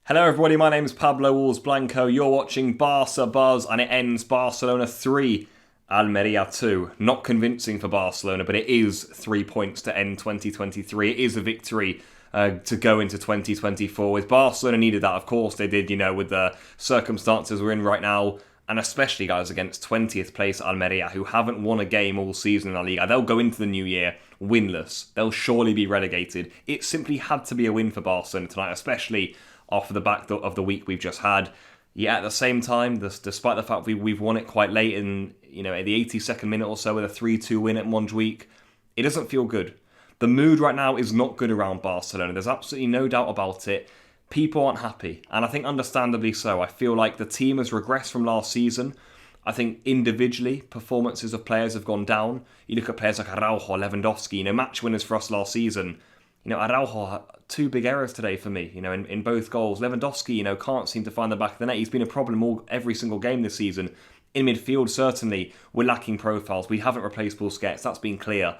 Hello everybody, my name is Pablo Walls Blanco. You're watching Barca Buzz and it ends Barcelona 3, Almería 2. Not convincing for Barcelona, but it is 3 points to end 2023. It is a victory to go into 2024. With Barcelona needed that, of course they did, with the circumstances we're in right now. And especially, guys, against 20th place Almería, who haven't won a game all season in La Liga. They'll go into the new year winless. They'll surely be relegated. It simply had to be a win for Barcelona tonight, especially off the back of the week we've just had. Yet at the same time, despite the fact we've won it quite late in, at the 82nd minute or so with a 3-2 win at Montjuic, it doesn't feel good. The mood right now is not good around Barcelona. There's absolutely no doubt about it. People aren't happy, and I think understandably so. I feel like the team has regressed from last season. I think individually, performances of players have gone down. You look at players like Araujo, Lewandowski, match winners for us last season. Araujo, two big errors today for me, in both goals. Lewandowski, can't seem to find the back of the net. He's been a problem every single game this season. In midfield, certainly, we're lacking profiles. We haven't replaced Busquets. That's been clear.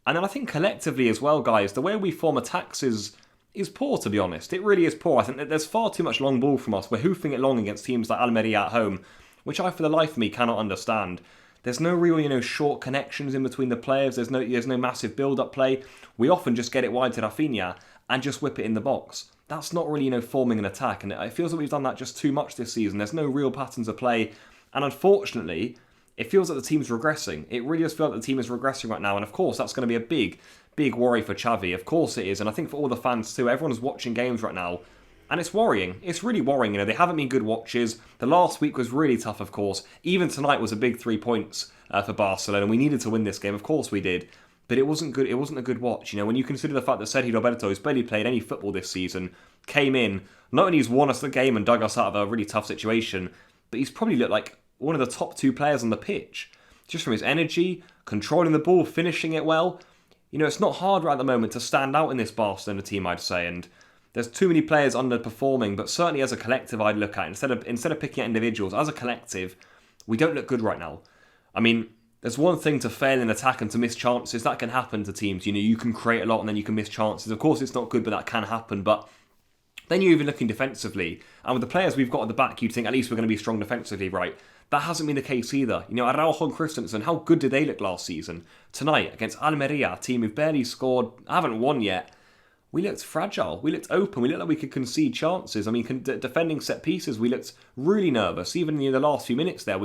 And then I think collectively as well, guys, the way we form attacks is poor, to be honest. It really is poor. I think that there's far too much long ball from us. We're hoofing it long against teams like Almería at home, which I, for the life of me, cannot understand. There's no real, short connections in between the players. There's no massive build-up play. We often just get it wide to Raphinha and just whip it in the box. That's not really, forming an attack. And it feels like we've done that just too much this season. There's no real patterns of play. And unfortunately, it feels like the team's regressing. It really does feel like the team is regressing right now. And of course, that's going to be a big worry for Xavi. Of course it is. And I think for all the fans too, everyone's watching games right now. And it's worrying. It's really worrying. They haven't been good watches. The last week was really tough, of course. Even tonight was a big 3 points for Barcelona. We needed to win this game. Of course we did. But it wasn't good. It wasn't a good watch. When you consider the fact that Sergi Roberto, who's barely played any football this season, came in, not only he's won us the game and dug us out of a really tough situation, but he's probably looked like one of the top two players on the pitch. Just from his energy, controlling the ball, finishing it well. It's not hard right at the moment to stand out in this Barcelona team, I'd say. And there's too many players underperforming, but certainly as a collective I'd look at, instead of picking at individuals, as a collective, we don't look good right now. I mean, there's one thing to fail in attack and to miss chances. That can happen to teams. You can create a lot and then you can miss chances. Of course, it's not good, but that can happen. But then you're even looking defensively. And with the players we've got at the back, you'd think at least we're going to be strong defensively, right? That hasn't been the case either. Araujo and Christensen, how good did they look last season? Tonight, against Almería, a team who've barely scored, haven't won yet, we looked fragile. We looked open. We looked like we could concede chances. I mean, defending set pieces, we looked really nervous. Even in the last few minutes there,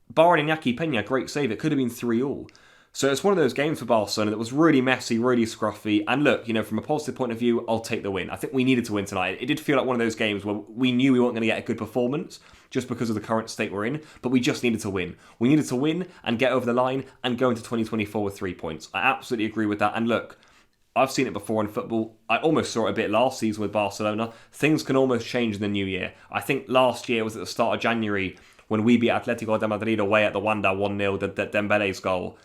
barring Iñaki Peña, great save, it could have been 3-3. So it's one of those games for Barcelona that was really messy, really scruffy. And look, from a positive point of view, I'll take the win. I think we needed to win tonight. It did feel like one of those games where we knew we weren't going to get a good performance just because of the current state we're in, but we just needed to win. We needed to win and get over the line and go into 2024 with 3 points. I absolutely agree with that. And look, I've seen it before in football. I almost saw it a bit last season with Barcelona. Things can almost change in the new year. I think last year was at the start of January when we beat Atletico de Madrid away at the Wanda 1-0, the Dembele's goal.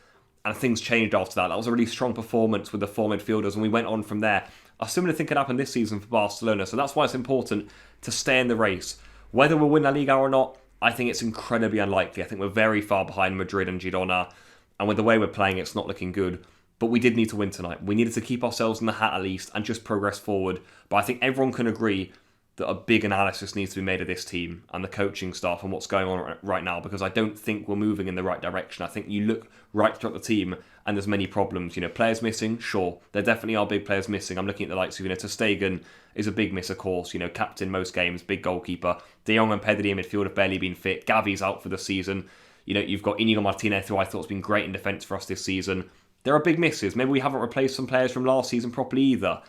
And things changed after that. That was a really strong performance with the four midfielders, and we went on from there. A similar thing could happen this season for Barcelona, so that's why it's important to stay in the race. Whether we'll win La Liga or not, I think it's incredibly unlikely. I think we're very far behind Madrid and Girona, and with the way we're playing, it's not looking good. But we did need to win tonight. We needed to keep ourselves in the hat at least and just progress forward. But I think everyone can agree that a big analysis needs to be made of this team and the coaching staff and what's going on right now, because I don't think we're moving in the right direction. I think you look right throughout the team and there's many problems. Players missing, sure. There definitely are big players missing. I'm looking at the likes of, Ter Stegen is a big miss, of course. Captain most games, big goalkeeper. De Jong and Pedri in midfield have barely been fit. Gavi's out for the season. You've got Inigo Martinez, who I thought has been great in defence for us this season. There are big misses. Maybe we haven't replaced some players from last season properly either.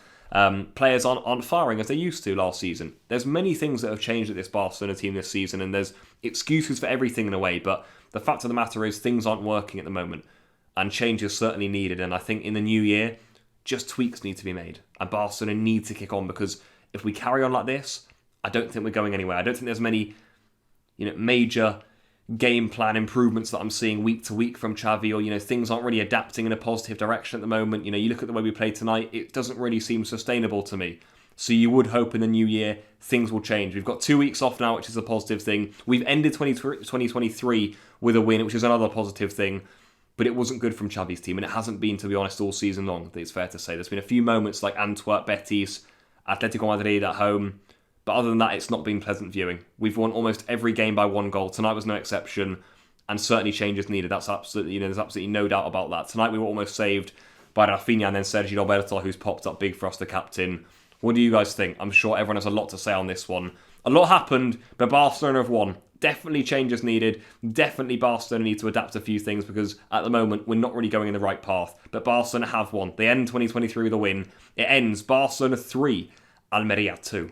Players aren't firing as they used to last season. There's many things that have changed at this Barcelona team this season, and there's excuses for everything in a way, but the fact of the matter is things aren't working at the moment, and change is certainly needed. And I think in the new year, just tweaks need to be made, and Barcelona need to kick on, because if we carry on like this, I don't think we're going anywhere. I don't think there's many major game plan improvements that I'm seeing week to week from Xavi, or things aren't really adapting in a positive direction at the moment. You look at the way we played tonight, it doesn't really seem sustainable to me. So you would hope in the new year things will change. We've got 2 weeks off now, which is a positive thing. We've ended 2023 with a win, which is another positive thing. But it wasn't good from Xavi's team, and it hasn't been, to be honest, all season long. It's fair to say there's been a few moments like Antwerp, Betis, Atletico Madrid at home, But other than that, it's not been pleasant viewing. We've won almost every game by 1 goal. Tonight was no exception, and certainly changes needed. That's absolutely, there's absolutely no doubt about that. Tonight we were almost saved by Raphinha and then Sergi Roberto, who's popped up big for us, the captain. What do you guys think? I'm sure everyone has a lot to say on this one. A lot happened, but Barcelona have won. Definitely changes needed. Definitely Barcelona need to adapt a few things because at the moment we're not really going in the right path. But Barcelona have won. They end 2023 with a win. It ends Barcelona 3, Almería 2.